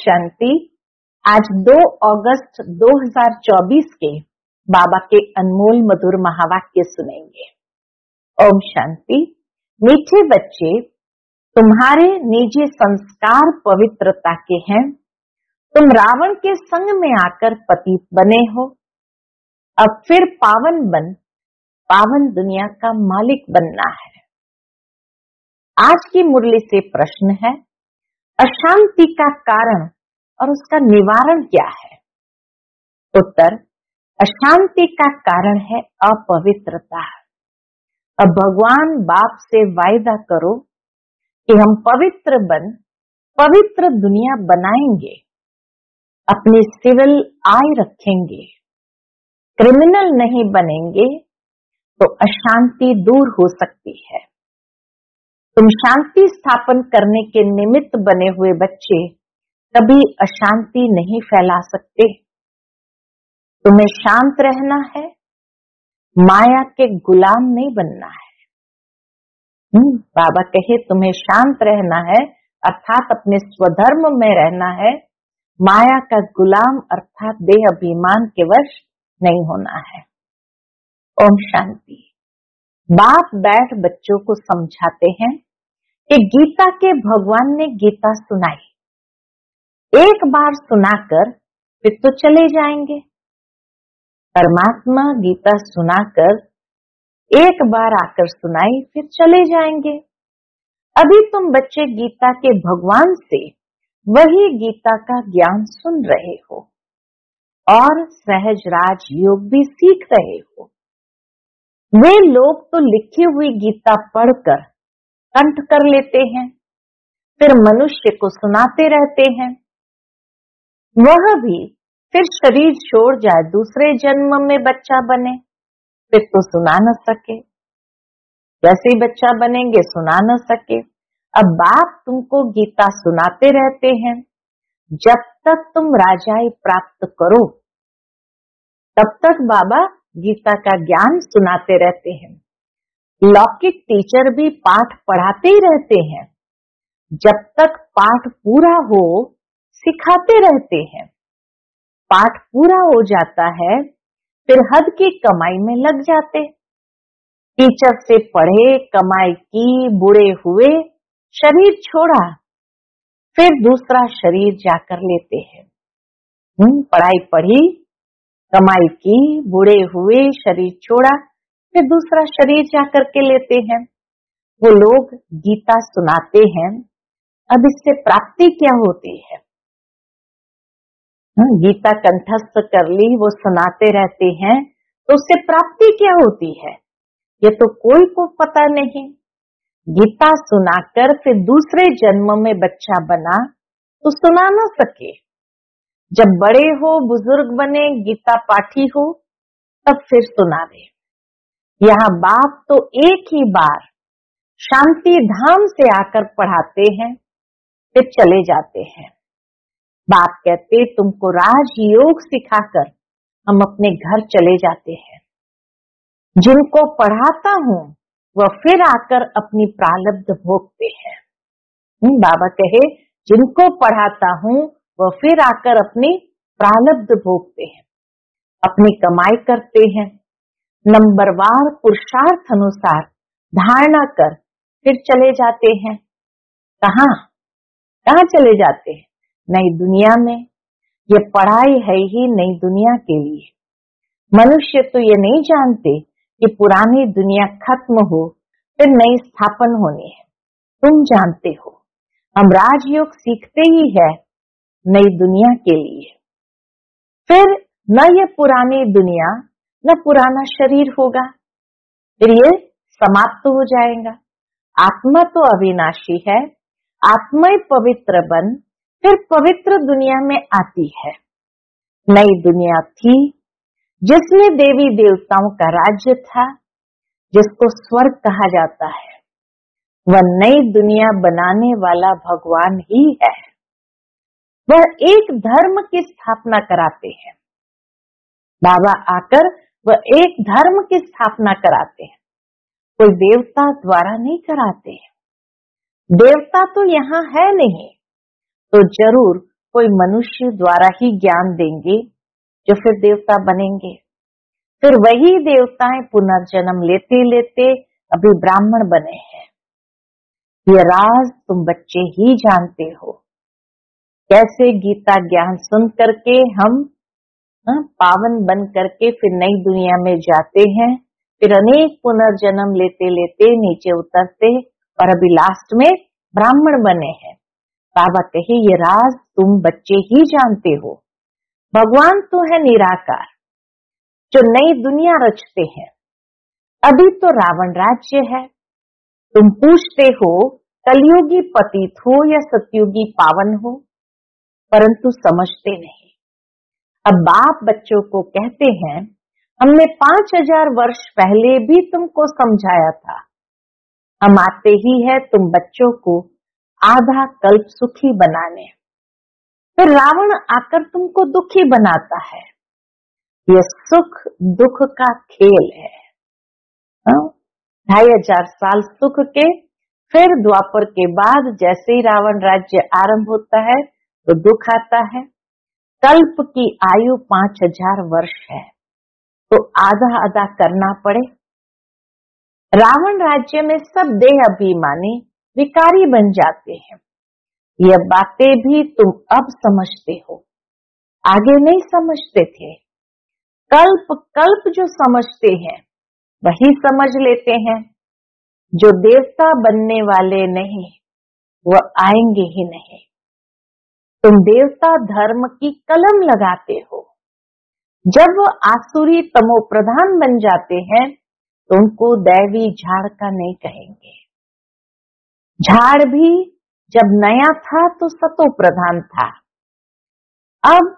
शांति। आज 2 अगस्त 2024 के बाबा के अनमोल मधुर महावाक्य सुनेंगे। ओम शांति। मीठे बच्चे, तुम्हारे निजी संस्कार पवित्रता के हैं। तुम रावण के संग में आकर पतित बने हो। अब फिर पावन दुनिया का मालिक बनना है। आज की मुरली से प्रश्न है, अशांति का कारण और उसका निवारण क्या है? उत्तर, अशांति का कारण है अपवित्रता। अब भगवान बाप से वायदा करो कि हम पवित्र दुनिया बनाएंगे, अपनी सिविल आय रखेंगे, क्रिमिनल नहीं बनेंगे, तो अशांति दूर हो सकती है। तुम शांति स्थापन करने के निमित्त बने हुए बच्चे कभी अशांति नहीं फैला सकते। तुम्हें शांत रहना है, माया के गुलाम नहीं बनना है। बाबा कहे तुम्हें शांत रहना है, अर्थात अपने स्वधर्म में रहना है। माया का गुलाम अर्थात देह अभिमान के वश नहीं होना है। ओम शांति। बाप बैठ बच्चों को समझाते हैं कि गीता के भगवान ने गीता सुनाई। एक बार सुनाकर फिर तो चले जाएंगे। परमात्मा गीता सुनाकर एक बार आकर सुनाई, फिर चले जाएंगे। अभी तुम बच्चे गीता के भगवान से वही गीता का ज्ञान सुन रहे हो और सहज राज योग भी सीख रहे हो। वे लोग तो लिखी हुई गीता पढ़कर कंठ कर लेते हैं, फिर मनुष्य को सुनाते रहते हैं। वह भी फिर शरीर छोड़ जाए, दूसरे जन्म में बच्चा बने, फिर तो सुना न सके। जैसे ही बच्चा बनेंगे सुना न सके। अब बाप तुमको गीता सुनाते रहते हैं। जब तक तुम राजाई प्राप्त करो तब तक बाबा गीता का ज्ञान सुनाते रहते हैं। लौकिक टीचर भी पाठ पढ़ाते ही रहते हैं। जब तक पाठ पूरा हो सिखाते रहते हैं। पाठ पूरा हो जाता है फिर हद की कमाई में लग जाते। टीचर से पढ़े, कमाई की, बूढ़े हुए, शरीर छोड़ा, फिर दूसरा शरीर जाकर लेते हैं। पढ़ाई पढ़ी, कमाई की, बूढ़े हुए, शरीर छोड़ा, फिर दूसरा शरीर जाकर के लेते हैं। वो लोग गीता सुनाते हैं। अब इससे प्राप्ति क्या होती है? गीता कंठस्थ कर ली, वो सुनाते रहते हैं, तो उससे प्राप्ति क्या होती है ये तो कोई को पता नहीं। गीता सुनाकर फिर दूसरे जन्म में बच्चा बना तो सुना न सके। जब बड़े हो, बुजुर्ग बने, गीता पाठी हो, तब फिर सुना दे। यहाँ बाप तो एक ही बार शांति धाम से आकर पढ़ाते हैं, फिर चले जाते हैं। बाप कहते तुमको राजयोग सिखाकर हम अपने घर चले जाते हैं। जिनको पढ़ाता हूँ वह फिर आकर अपनी प्रारब्ध भोगते हैं। बाबा कहे जिनको पढ़ाता हूँ वह फिर आकर अपनी प्रारब्ध भोगते हैं, अपनी कमाई करते हैं। नंबरवार पुरुषार्थ अनुसार धारणा कर फिर चले जाते हैं। कहाँ चले जाते हैं? नई दुनिया में। ये पढ़ाई है ही नई दुनिया के लिए। मनुष्य तो ये नहीं जानते कि पुरानी दुनिया खत्म हो फिर नई स्थापन होनी है। तुम जानते हो हम राजयोग सीखते ही है नई दुनिया के लिए। फिर न ये पुरानी दुनिया न पुराना शरीर होगा, फिर ये समाप्त हो जाएगा। आत्मा तो अविनाशी है। आत्मा ही पवित्र बन फिर पवित्र दुनिया में आती है। नई दुनिया थी जिसमें देवी देवताओं का राज्य था, जिसको स्वर्ग कहा जाता है। वह नई दुनिया बनाने वाला भगवान ही है। वह एक धर्म की स्थापना कराते हैं। बाबा आकर वह एक धर्म की स्थापना कराते हैं। कोई देवता द्वारा नहीं कराते हैं। देवता तो यहाँ है नहीं, तो जरूर कोई मनुष्य द्वारा ही ज्ञान देंगे जो फिर देवता बनेंगे। फिर वही देवताएं पुनर्जन्म लेते लेते अभी ब्राह्मण बने हैं। ये राज तुम बच्चे ही जानते हो। कैसे गीता ज्ञान सुन करके हम पावन बन करके फिर नई दुनिया में जाते हैं, फिर अनेक पुनर्जन्म लेते लेते नीचे उतरते और अभी लास्ट में ब्राह्मण बने हैं। बाबा कहे ये राज तुम बच्चे ही जानते हो। भगवान तो है निराकार जो नई दुनिया रचते हैं। अभी तो रावण राज्य है। तुम पूछते हो कलयुगी पतित हो या सतयुगी पावन हो, परंतु समझते नहीं। अब बाप बच्चों को कहते हैं हमने 5000 वर्ष पहले भी तुमको समझाया था। हम आते ही है तुम बच्चों को आधा कल्प सुखी बनाने, फिर रावण आकर तुमको दुखी बनाता है। यह सुख दुख का खेल है। 2500 साल सुख के, फिर द्वापर के बाद जैसे ही रावण राज्य आरंभ होता है तो दुख आता है। कल्प की आयु 5000 वर्ष है, तो आधा आधा करना पड़े। रावण राज्य में सब देह अभिमानी विकारी बन जाते हैं। यह बातें भी तुम अब समझते हो, आगे नहीं समझते थे। कल्प कल्प जो समझते हैं वही समझ लेते हैं। जो देवता बनने वाले नहीं वह आएंगे ही नहीं। तुम देवता धर्म की कलम लगाते हो। जब वो आसुरी तमो प्रधान बन जाते हैं तो उनको दैवी झाड़ का नहीं कहेंगे। झाड़ भी जब नया था तो सतो प्रधान था। अब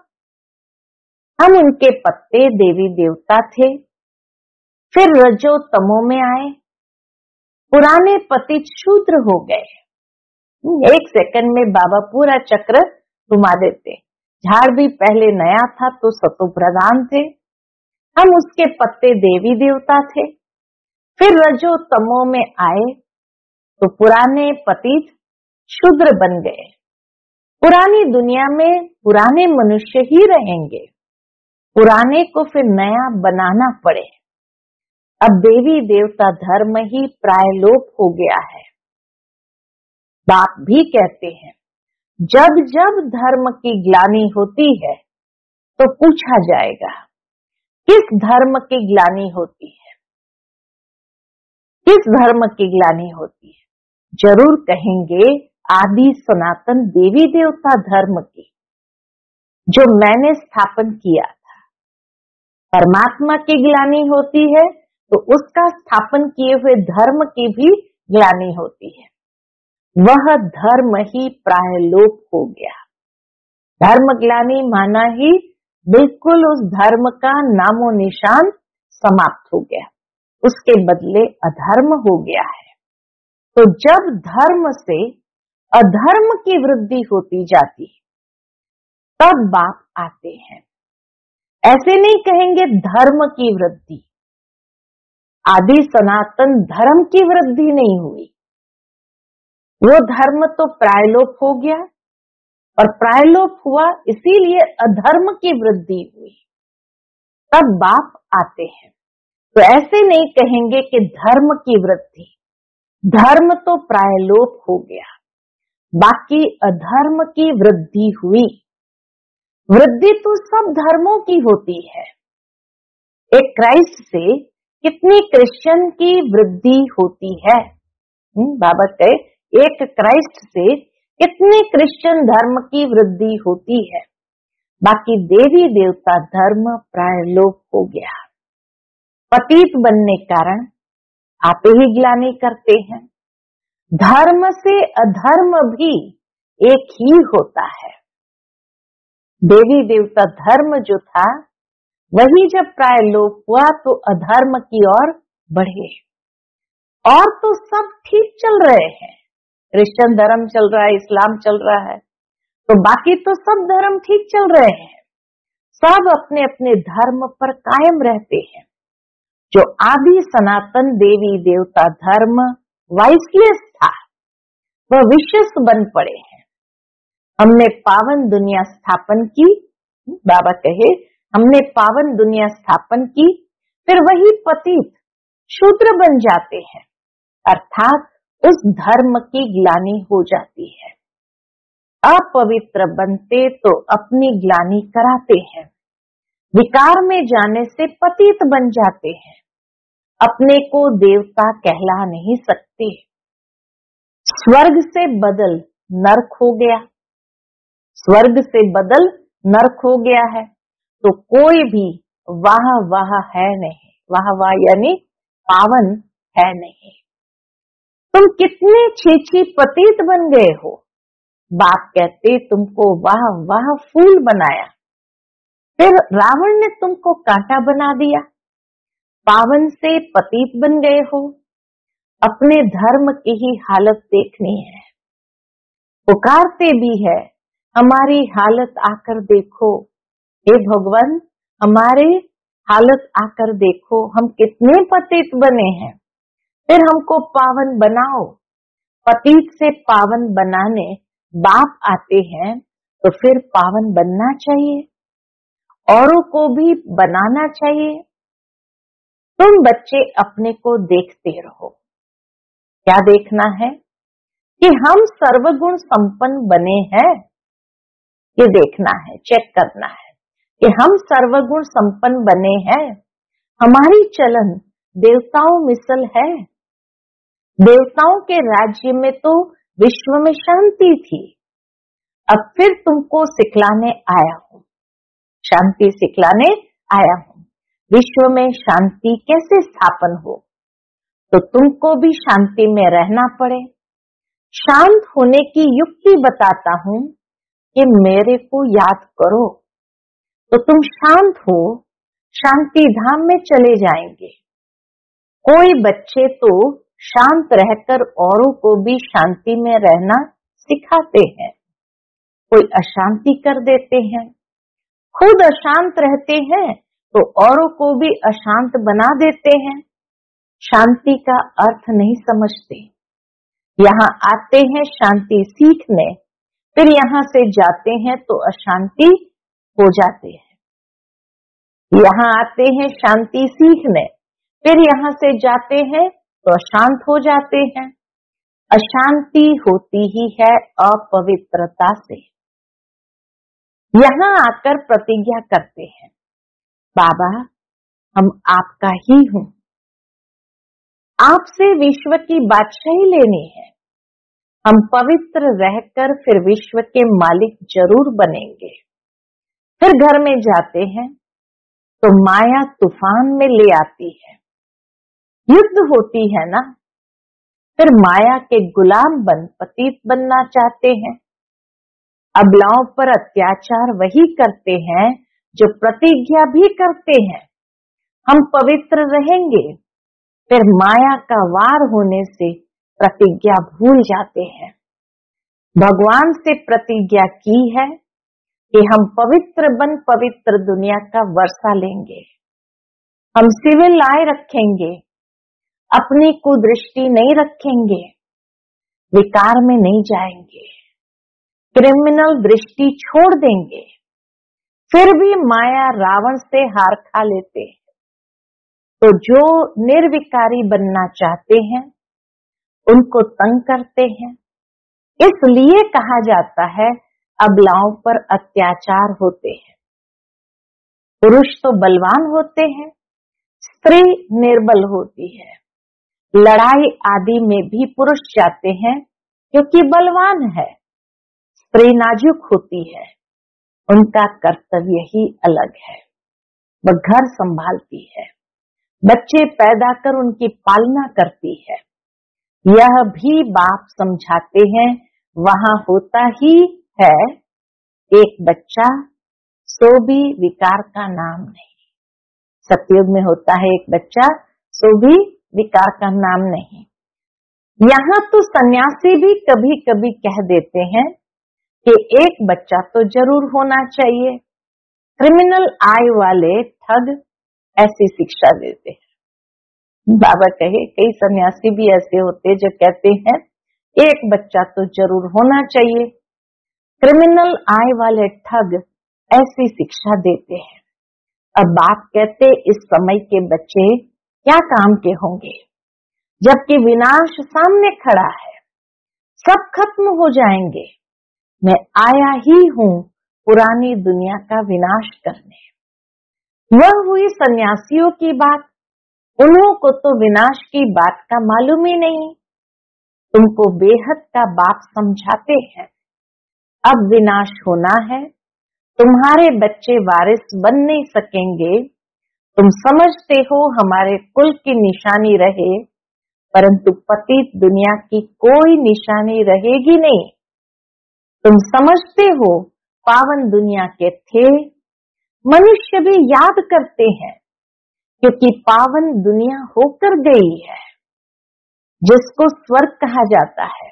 हम उनके पत्ते देवी देवता थे, फिर रजो तमो में आए, पुराने पतित शूद्र हो गए। 1 सेकंड में बाबा पूरा चक्र घुमा देते। झाड़ भी पहले नया था तो सतो प्रधान थे, हम उसके पत्ते देवी देवता थे। फिर रजो तमो में आए तो पुराने पतित शूद्र बन गए। पुरानी दुनिया में पुराने मनुष्य ही रहेंगे, पुराने को फिर नया बनाना पड़े। अब देवी देवता धर्म ही प्रायलोप हो गया है। बाप भी कहते हैं जब जब धर्म की ग्लानि होती है तो पूछा जाएगा किस धर्म की ग्लानि होती है, किस धर्म की ग्लानि होती है। जरूर कहेंगे आदि सनातन देवी देवता धर्म की, जो मैंने स्थापन किया था। परमात्मा की ग्लानि होती है तो उसका स्थापन किए हुए धर्म की भी ग्लानि होती है। वह धर्म ही प्रायलोप हो गया। धर्म ग्लानि माना ही बिल्कुल उस धर्म का नामो निशान समाप्त हो गया, उसके बदले अधर्म हो गया है। तो जब धर्म से अधर्म की वृद्धि होती जाती तब बाप आते हैं। ऐसे नहीं कहेंगे धर्म की वृद्धि। आदि सनातन धर्म की वृद्धि नहीं हुई, वो धर्म तो प्रायलोप हो गया और प्रायलोप हुआ इसीलिए अधर्म की वृद्धि हुई। तब बाप आते हैं तो ऐसे नहीं कहेंगे कि धर्म की वृद्धि, धर्म तो प्रायलोप हो गया, बाकी अधर्म की वृद्धि हुई। वृद्धि तो सब धर्मों की होती है। एक क्राइस्ट से कितनी क्रिश्चियन की वृद्धि होती है। बाबा कहे एक क्राइस्ट से कितने क्रिश्चियन धर्म की वृद्धि होती है, बाकी देवी देवता धर्म प्रायलोप हो गया। पतित बनने कारण आप ही ग्लानि करते हैं। धर्म से अधर्म भी एक ही होता है। देवी देवता धर्म जो था वही जब प्रायलोप हुआ तो अधर्म की ओर बढ़े। और तो सब ठीक चल रहे हैं, क्रिश्चियन धर्म चल रहा है, इस्लाम चल रहा है, तो बाकी तो सब धर्म ठीक चल रहे हैं। सब अपने अपने धर्म पर कायम रहते हैं। जो आदि सनातन देवी देवता धर्म वाइसलेस था वह विशेष बन पड़े हैं। हमने पावन दुनिया स्थापन की। बाबा कहे हमने पावन दुनिया स्थापन की, फिर वही पतित शूद्र बन जाते हैं, अर्थात उस धर्म की ग्लानि हो जाती है। अपवित्र बनते तो अपनी ग्लानि कराते हैं, विकार में जाने से पतित बन जाते हैं, अपने को देवता कहला नहीं सकते। स्वर्ग से बदल नरक हो गया, स्वर्ग से बदल नरक हो गया है, तो कोई भी वाह वाह है नहीं, वाह वाह यानी पावन है नहीं। तुम कितने छी पतित बन गए हो। बाप कहते तुमको वाह वाह फूल बनाया, फिर रावण ने तुमको कांटा बना दिया, पावन से पतित बन गए हो। अपने धर्म की ही हालत देखनी है, पुकारते भी है हमारी हालत आकर देखो, हे भगवान हमारे हालत आकर देखो, हम कितने पतित बने हैं, फिर हमको पावन बनाओ। पतित से पावन बनाने बाप आते हैं, तो फिर पावन बनना चाहिए, औरों को भी बनाना चाहिए। तुम बच्चे अपने को देखते रहो। क्या देखना है कि हम सर्वगुण संपन्न बने हैं, ये देखना है, चेक करना है कि हम सर्वगुण संपन्न बने हैं। हमारी चलन देवताओं मिसल है। देवताओं के राज्य में तो विश्व में शांति थी, अब फिर तुमको सिखलाने आया हूँ, शांति सिखलाने आया हूँ। विश्व में शांति कैसे स्थापन हो, तो तुमको भी शांति में रहना पड़े। शांत होने की युक्ति बताता हूँ कि मेरे को याद करो, तो तुम शांत हो, शांति धाम में चले जाएंगे। कोई बच्चे तो शांत रहकर औरों को भी शांति में रहना सिखाते हैं, कोई अशांति कर देते हैं, खुद अशांत रहते हैं तो औरों को भी अशांत बना देते हैं। शांति का अर्थ नहीं समझते। यहाँ आते हैं शांति सीखने, फिर यहाँ से जाते हैं तो अशांति हो जाते हैं। यहाँ आते हैं शांति सीखने, फिर यहाँ से जाते हैं तो अशांत हो जाते हैं। अशांति होती ही है अपवित्रता से। यहाँ आकर प्रतिज्ञा करते हैं, बाबा हम आपका ही हूँ, आपसे विश्व की बादशाही लेनी है। हम पवित्र रहकर फिर विश्व के मालिक जरूर बनेंगे। फिर घर में जाते हैं तो माया तूफान में ले आती है, युद्ध होती है ना, फिर माया के गुलाम बन पतित बनना चाहते हैं। अबलाओं पर अत्याचार वही करते हैं जो प्रतिज्ञा भी करते हैं, हम पवित्र रहेंगे, फिर माया का वार होने से प्रतिज्ञा भूल जाते हैं। भगवान से प्रतिज्ञा की है कि हम पवित्र बन पवित्र दुनिया का वर्षा लेंगे, हम सिविल आय रखेंगे, अपनी कुदृष्टि नहीं रखेंगे, विकार में नहीं जाएंगे, क्रिमिनल दृष्टि छोड़ देंगे। फिर भी माया रावण से हार खा लेते हैं, तो जो निर्विकारी बनना चाहते हैं उनको तंग करते हैं। इसलिए कहा जाता है अबलाओं पर अत्याचार होते हैं। पुरुष तो बलवान होते हैं, स्त्री निर्बल होती है। लड़ाई आदि में भी पुरुष जाते हैं क्योंकि बलवान है, स्त्री नाजुक होती है, उनका कर्तव्य ही अलग है। वह घर संभालती है, बच्चे पैदा कर उनकी पालना करती है। यह भी बाप समझाते हैं, वहां होता ही है एक बच्चा, सो भी विकार का नाम नहीं। सतयुग में होता है एक बच्चा, सो भी विकार का नाम नहीं। यहाँ तो सन्यासी भी कभी कभी कह देते हैं कि एक बच्चा तो जरूर होना चाहिए। क्रिमिनल आय वाले ठग ऐसी शिक्षा देते हैं। बाबा कहे कई सन्यासी भी ऐसे होते जो कहते हैं एक बच्चा तो जरूर होना चाहिए। क्रिमिनल आय वाले ठग ऐसी शिक्षा देते हैं। अब बाप कहते इस समय के बच्चे क्या काम के होंगे, जबकि विनाश सामने खड़ा है, सब खत्म हो जाएंगे। मैं आया ही हूँ पुरानी दुनिया का विनाश करने। वह हुई सन्यासियों की बात, उन्हों को तो विनाश की बात का मालूम ही नहीं। तुमको बेहद का बाप समझाते हैं, अब विनाश होना है, तुम्हारे बच्चे वारिस बन नहीं सकेंगे। तुम समझते हो हमारे कुल की निशानी रहे, परंतु पतित दुनिया की कोई निशानी रहेगी नहीं। तुम समझते हो पावन दुनिया के थे, मनुष्य भी याद करते हैं, क्योंकि पावन दुनिया होकर गई है, जिसको स्वर्ग कहा जाता है,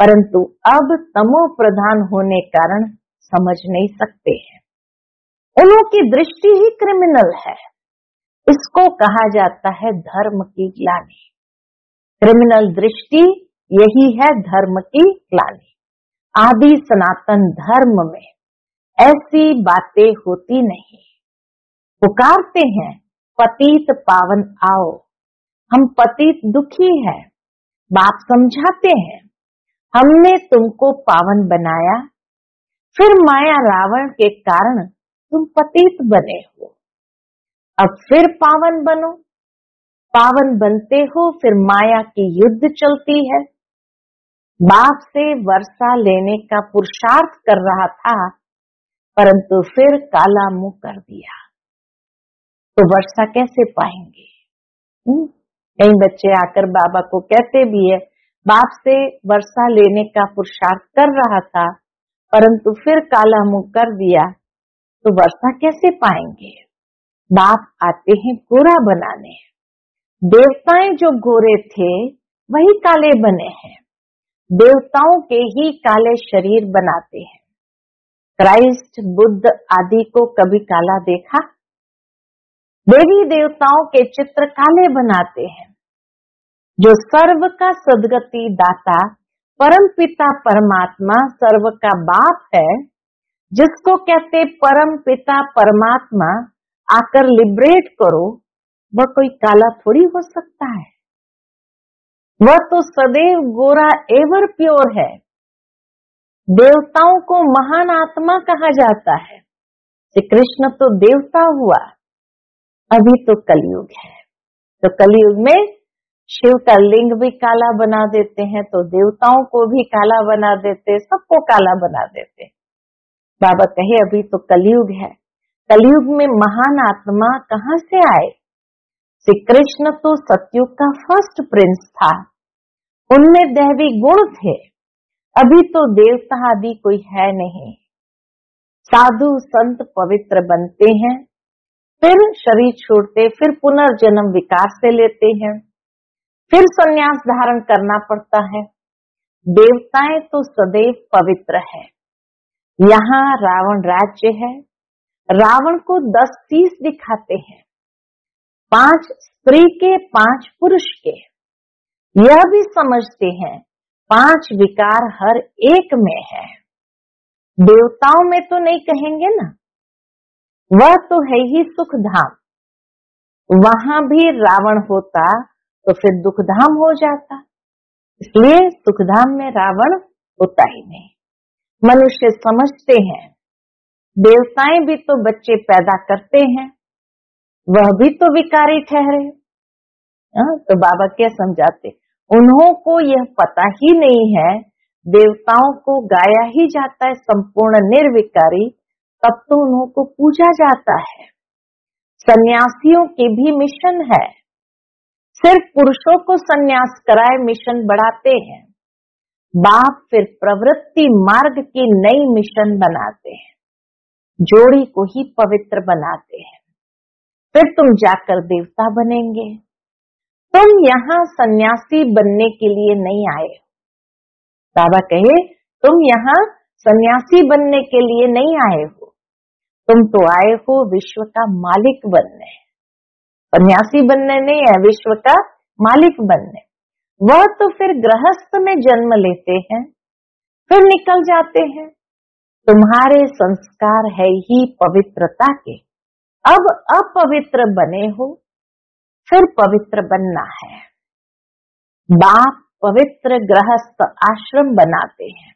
परंतु अब तमो प्रधान होने कारण समझ नहीं सकते हैं। उन्हों की दृष्टि ही क्रिमिनल है। इसको कहा जाता है धर्म की ग्लानि। क्रिमिनल दृष्टि यही है धर्म की ग्लानि। आदि सनातन धर्म में ऐसी बातें होती नहीं। पुकारते हैं पतित पावन आओ, हम पतित दुखी है। बाप समझाते हैं हमने तुमको पावन बनाया, फिर माया रावण के कारण तुम पतित बने हो, अब फिर पावन बनो। पावन बनते हो, फिर माया की युद्ध चलती है। बाप से वर्षा लेने का पुरुषार्थ कर रहा था, परंतु फिर काला मुंह कर दिया, तो वर्षा कैसे पाएंगे? कई बच्चे आकर बाबा को कहते भी है, बाप से वर्षा लेने का पुरुषार्थ कर रहा था, परंतु फिर काला मुंह कर दिया, तो वर्षा कैसे पाएंगे? बाप आते हैं गोरा बनाने। देवताएं जो गोरे थे वही काले बने हैं। देवताओं के ही काले शरीर बनाते हैं। क्राइस्ट, बुद्ध आदि को कभी काला देखा? देवी देवताओं के चित्र काले बनाते हैं। जो सर्व का सद्गति दाता परम पिता परमात्मा सर्व का बाप है, जिसको कहते परम पिता परमात्मा आकर लिबरेट करो, वह कोई काला थोड़ी हो सकता है। वह तो सदैव गोरा एवर प्योर है। देवताओं को महान आत्मा कहा जाता है। श्री कृष्ण तो देवता हुआ। अभी तो कलयुग है, तो कलयुग में शिव का लिंग भी काला बना देते हैं, तो देवताओं को भी काला बना देते, सबको काला बना देते। बाबा कहे अभी तो कलयुग है, कलयुग में महान आत्मा कहाँ से आए? श्री कृष्ण तो सतयुग का फर्स्ट प्रिंस था, उनमें दैवी गुण थे। अभी तो देवता आदि कोई है नहीं। साधु संत पवित्र बनते हैं, फिर शरीर छोड़ते, फिर पुनर्जन्म विकार से लेते हैं, फिर संन्यास धारण करना पड़ता है। देवताएं तो सदैव पवित्र है। यहाँ रावण राज्य है, रावण को 10 शीश दिखाते हैं, 5 स्त्री के 5 पुरुष के। यह भी समझते हैं 5 विकार हर एक में है। देवताओं में तो नहीं कहेंगे ना, वह तो है ही सुख धाम। वहां भी रावण होता तो फिर दुख धाम हो जाता, इसलिए सुख धाम में रावण होता ही नहीं। मनुष्य समझते हैं देवताएं भी तो बच्चे पैदा करते हैं, वह भी तो विकारी ठहरे। तो बाबा क्या समझाते, उन्हों को यह पता ही नहीं है, देवताओं को गाया ही जाता है संपूर्ण निर्विकारी, तब तो उन्हों को पूजा जाता है। सन्यासियों की भी मिशन है, सिर्फ पुरुषों को सन्यास कराए मिशन बढ़ाते हैं। बाप फिर प्रवृत्ति मार्ग की नई मिशन बनाते हैं, जोड़ी को ही पवित्र बनाते हैं। फिर तुम जाकर देवता बनेंगे। तुम यहाँ सन्यासी बनने के लिए नहीं आए। बाबा कहे तुम यहाँ सन्यासी बनने के लिए नहीं आए हो, तुम तो आए हो विश्व का मालिक बनने। सन्यासी बनने नहीं है, विश्व का मालिक बनने। वह तो फिर गृहस्थ में जन्म लेते हैं, फिर निकल जाते हैं, तुम्हारे संस्कार है ही पवित्रता के, अब अपवित्र बने हो, फिर पवित्र बनना है। बाप पवित्र गृहस्थ आश्रम बनाते हैं।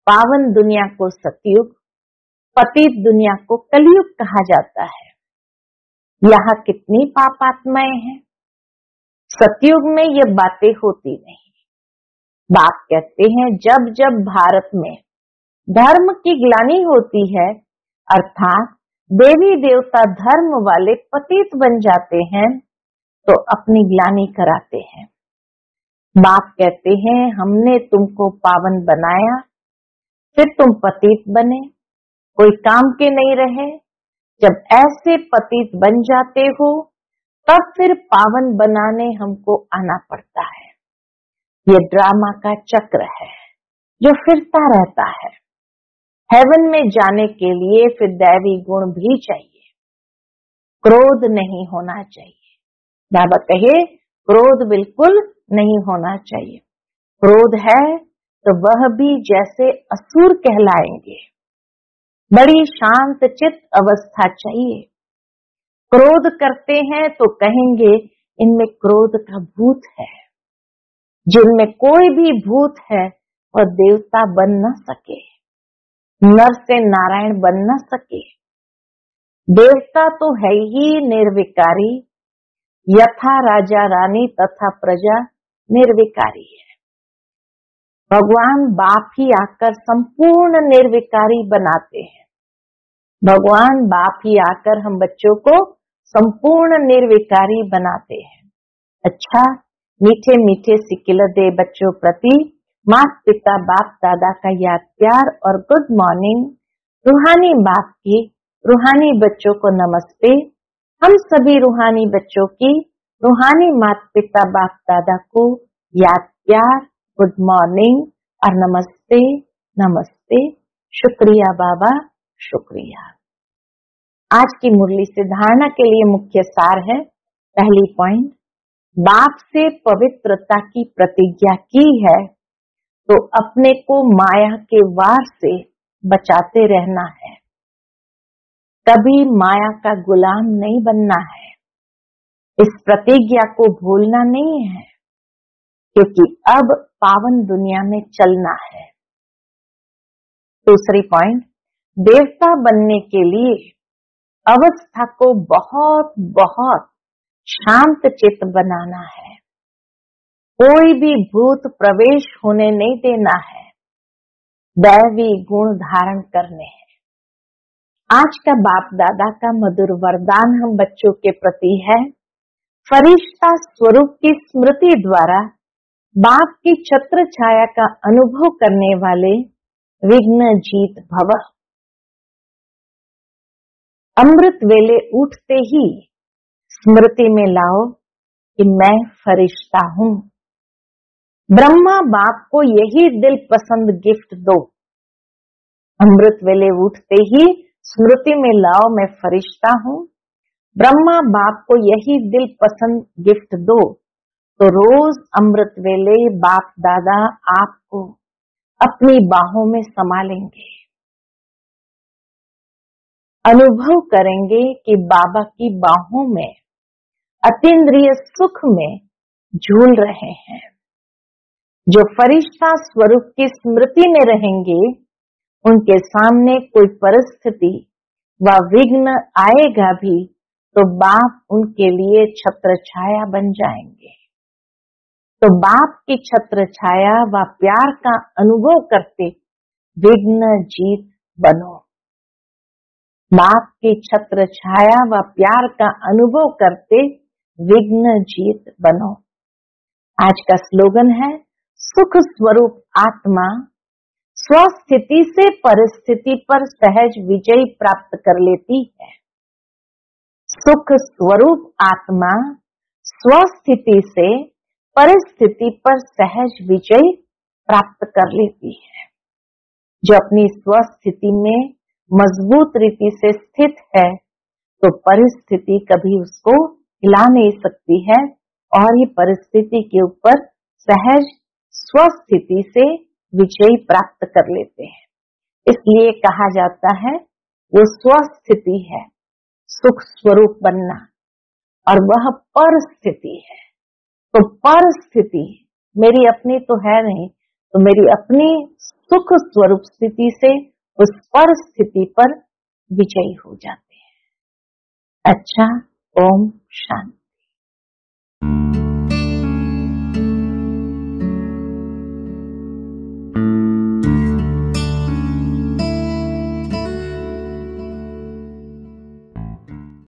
पावन दुनिया को सतयुग, पतित दुनिया को कलयुग कहा जाता है। यहाँ कितनी पापात्माएं हैं। सतयुग में ये बातें होती नहीं। बाप कहते हैं जब जब भारत में धर्म की ग्लानि होती है, अर्थात देवी देवता धर्म वाले पतित बन जाते हैं, तो अपनी ग्लानि कराते हैं। बाप कहते हैं हमने तुमको पावन बनाया, फिर तुम पतित बने, कोई काम के नहीं रहे। जब ऐसे पतित बन जाते हो, तब फिर पावन बनाने हमको आना पड़ता है। ये ड्रामा का चक्र है जो फिरता रहता है। हेवन में जाने के लिए फिर दैवी गुण भी चाहिए। क्रोध नहीं होना चाहिए। बाबा कहे क्रोध बिल्कुल नहीं होना चाहिए। क्रोध है तो वह भी जैसे असुर कहलाएंगे। बड़ी शांत चित्त अवस्था चाहिए। क्रोध करते हैं तो कहेंगे इनमें क्रोध का भूत है। जिनमें कोई भी भूत है वह देवता बन न सके, नर से नारायण बन न सके। देवता तो है ही निर्विकारी, यथा राजा रानी तथा प्रजा निर्विकारी है। भगवान बाप ही आकर संपूर्ण निर्विकारी बनाते हैं। भगवान बाप ही आकर हम बच्चों को संपूर्ण निर्विकारी बनाते हैं। अच्छा, मीठे मीठे सिकिल दे बच्चों प्रति माता पिता बाप दादा का याद प्यार और गुड मॉर्निंग। रूहानी बाप की रूहानी बच्चों को नमस्ते। हम सभी रूहानी बच्चों की रूहानी माता पिता बाप दादा को याद प्यार, गुड मॉर्निंग और नमस्ते नमस्ते। शुक्रिया बाबा, शुक्रिया। आज की मुरली से धारणा के लिए मुख्य सार है। पहली पॉइंट, बाप से पवित्रता की प्रतिज्ञा की है तो अपने को माया के वार से बचाते रहना है। कभी माया का गुलाम नहीं बनना है। इस प्रतिज्ञा को भूलना नहीं है, क्योंकि अब पावन दुनिया में चलना है। दूसरी पॉइंट, देवता बनने के लिए अवस्था को बहुत बहुत शांत चित्त बनाना है। कोई भी भूत प्रवेश होने नहीं देना है। दैवी गुण धारण करने हैं। आज का बाप दादा का मधुर वरदान हम बच्चों के प्रति है। फरिश्ता स्वरूप की स्मृति द्वारा बाप की छत्र छाया का अनुभव करने वाले विघ्न जीत भव। अमृत वेले उठते ही स्मृति में लाओ कि मैं फरिश्ता हूँ। ब्रह्मा बाप को यही दिल पसंद गिफ्ट दो। अमृत वेले उठते ही स्मृति में लाओ मैं फरिश्ता हूँ। ब्रह्मा बाप को यही दिल पसंद गिफ्ट दो, तो रोज अमृत वेले बाप दादा आपको अपनी बाहों में संभालेंगे। अनुभव करेंगे कि बाबा की बाहों में अतीन्द्रिय सुख में झूल रहे हैं। जो फरिश्ता स्वरूप की स्मृति में रहेंगे, उनके सामने कोई परिस्थिति व विघ्न आएगा भी तो बाप उनके लिए छत्र छाया बन जाएंगे। तो बाप की छत्र छाया व प्यार का अनुभव करते विघ्न जीत बनो। बाप की छत्र छाया व प्यार का अनुभव करते विघ्न जीत बनो। आज का स्लोगन है, सुख स्वरूप आत्मा स्वस्थिति से परिस्थिति पर सहज विजय प्राप्त कर लेती है। सुख स्वरूप आत्मा स्वस्थिति से परिस्थिति पर सहज विजय प्राप्त कर लेती है। जो अपनी स्वस्थिति में मजबूत रीति से स्थित है, तो परिस्थिति कभी उसको हिला नहीं सकती है और ये परिस्थिति के ऊपर सहज स्वस्थिति से विजय प्राप्त कर लेते हैं। इसलिए कहा जाता है वो स्वस्थिति है, सुख स्वरूप बनना, और वह परिस्थिति है। तो परिस्थिति मेरी अपनी तो है नहीं, तो मेरी अपनी सुख स्वरूप स्थिति से उस परिस्थिति पर विजयी हो जाते हैं। अच्छा, ओम शांति।